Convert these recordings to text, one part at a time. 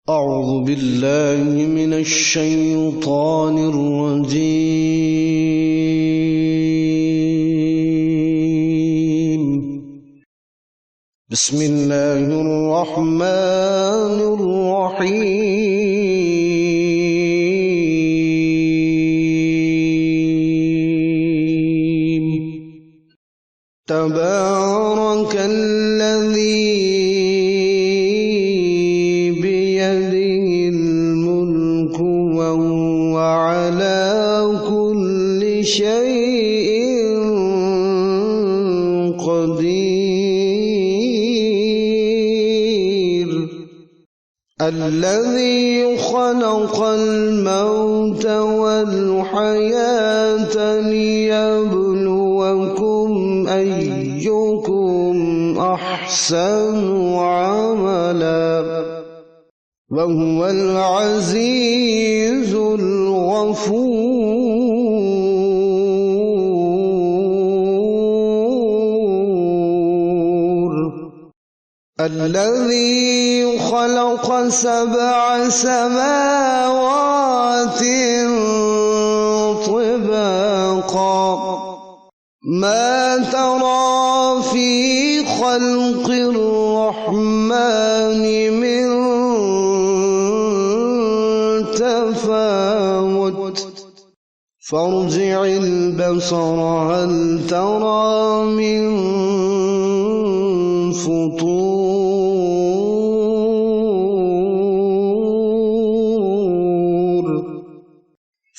أعوذ بالله من الشيطان الرجيم. بسم الله الرحمن الرحيم. تبارك الذي بيده الملك وهو على كل شيء قدير. الذي خلق الموت والحياة ليبلوكم أيكم أحسن عملا وهو العزيز الغفور. الذي خلق 7 سماوات طباقا ما ترى في خلق الرحمن من تفاوت فارجع البصر هل ترى من فطور.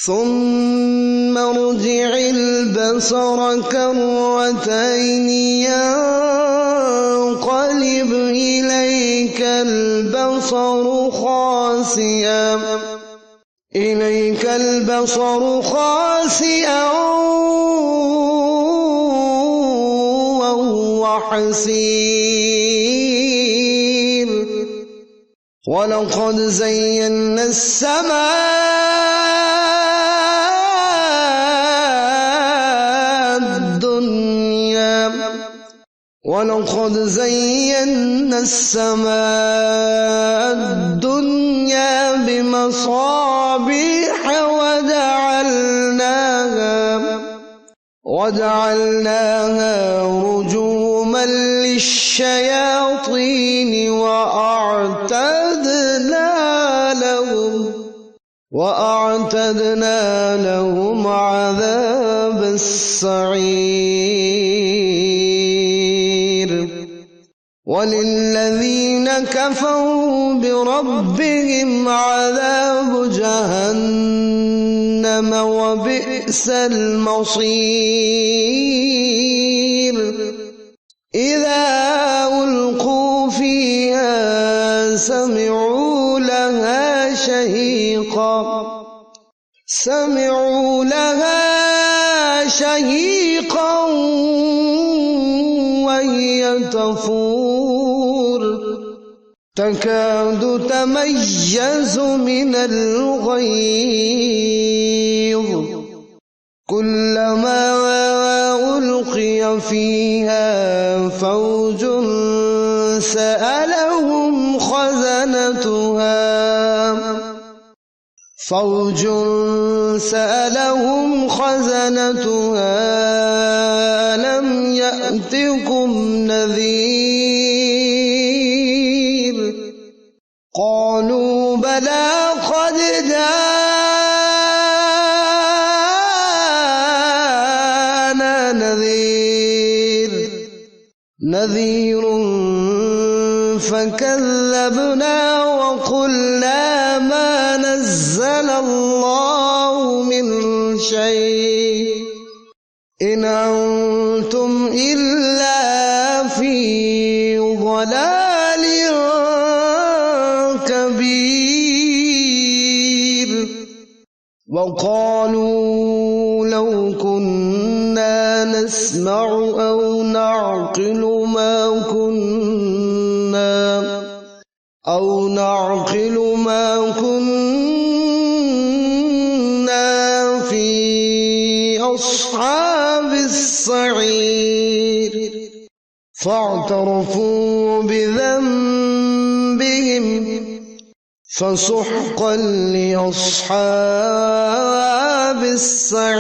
ثم ارجع البصر كرتين ينقلب إليك البصر خاسئا وهو حسير. ولقد زينا السماء الدنيا بمصابيح وجعلناها رجوما للشياطين وأعتدنا لهم عذاب السعير. وللذين كفروا بربهم عذاب جهنم وبئس المصير. إذا ألقوا فيها سمعوا لها شهيقا وهي تفور تكاد تميز من الغيظ كلما ألقي فيها فوج سألهم خزنتها ألم يأتكم نذير. قالوا بلى قد جاءنا نذير فكذبنا وقلنا ما نزل الله من شيء إن أنتم إلا في ضلال كبير. وقالوا لو كنا نسمع أو نعقل ما كنا في أصحاب السعير. فاعترفوا بذنبهم فسحقا لأصحاب السعير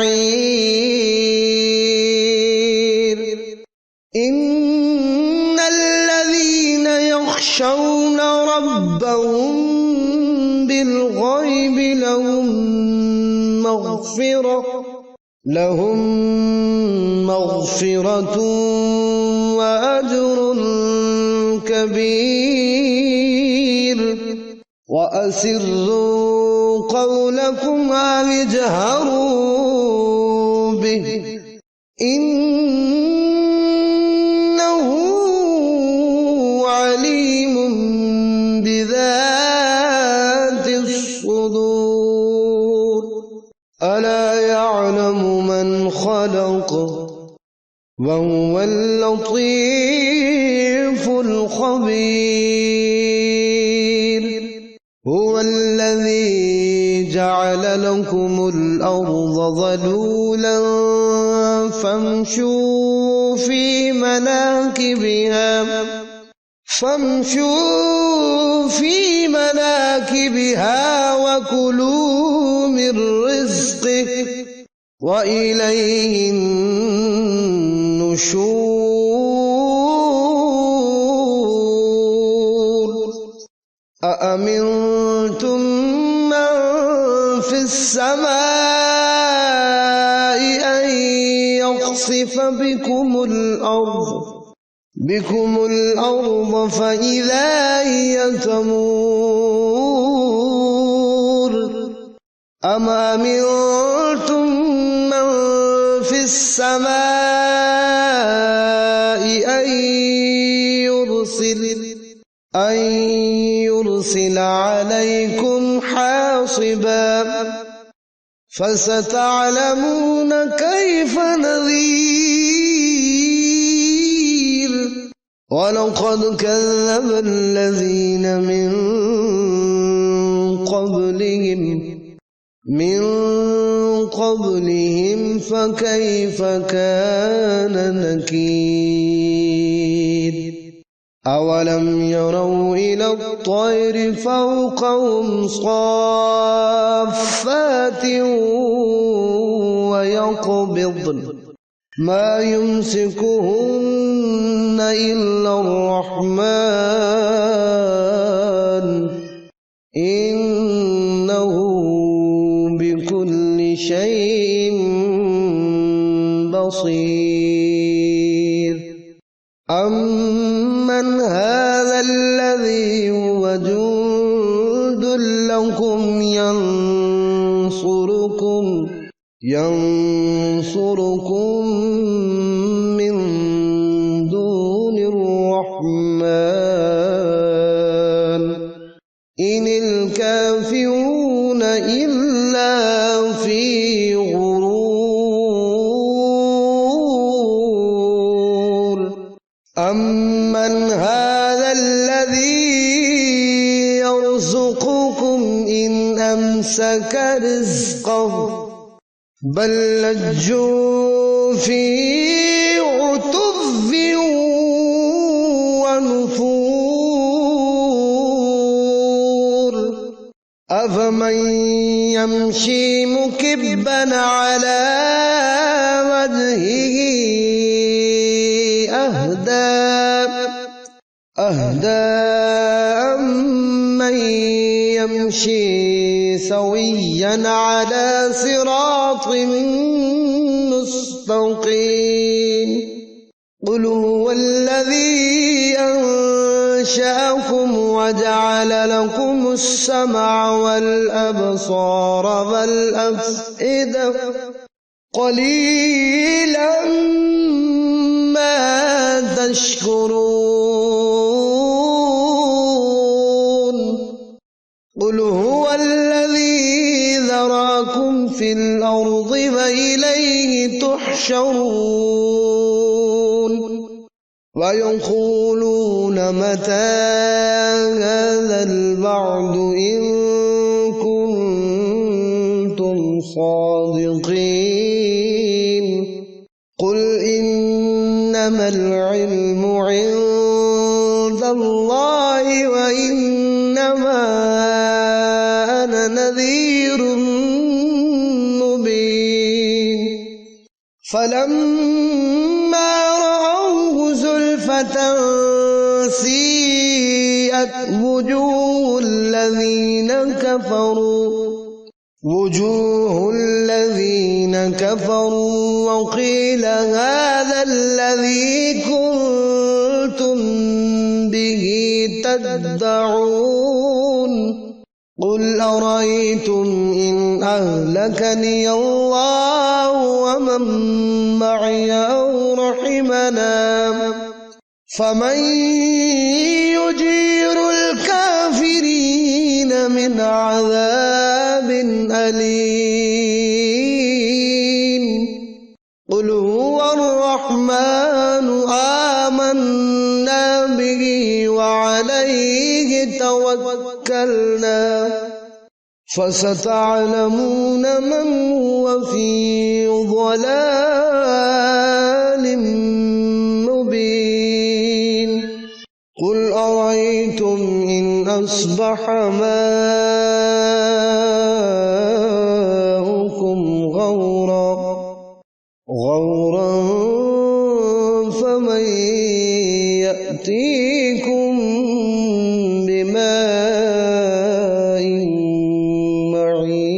إن الذين يخشون ربهم بالغيب لهم مغفرة وأجر كبير وأسروا قولكم أو اجهروا به إنه عليم بذات الصدور ألا يعلم من خلق وهو اللطيف الخبير هو الذي جعل لكم الأرض ذلولا فامشوا في مناكبها وكلوا من رزقه وإليه النشور أأمنتم من في السماء أن يخسف بكم الأرض فإذا هي تمور أم أمنتم من في السماء أن يرسل عليكم حاصبا فستعلمون كيف نذير ولقد كذب الذين من قبلهم فكيف كان نكير أولم يروا إلى الطير فوقهم صافات ويقبضن ما يمسكهن إلا الرحمن إنه بكل شيء بصير أمن هذا الذي هو جند لكم ينصركم من دون الرحمن إن الكافرون إلا في غرور أمن هذا الذي يرزقكم إن أمسك رزقه بل لجوا في عتو ونفور أفمن يمشي مكبا على وجهه أهدى أمن يمشي سويا على صراط مستقيم قل هو الذي أنشأكم وجعل لكم السمع والأبصار والأفئدة قليلا ما تشكرون قل هو الذي ذراكم في الأرض وإليه تحشرون ويقولون متى هذا الوعد إن كنتم صادقين قل إنما العلم عند الله وإنما نذير مبين فلما رأوه زلفة سيئت وجوه الذين كفروا وقيل هذا الذي كنتم به تدعون قل أرأيتم إن أهلكني الله ومن معي أو رحمنا فمن يجير الكافرين من عذاب أليم قل هو الرحمن آمنا به وعليه توكلنا فستعلمون من هو في ضلال مبين قل أرأيتم إن أصبح ماؤكم غورا فمن يأتيكم بماء معين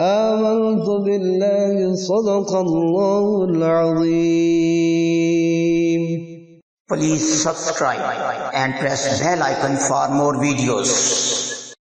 آمنت بالله صدق الله العظيم. Please subscribe and press bell icon for more videos.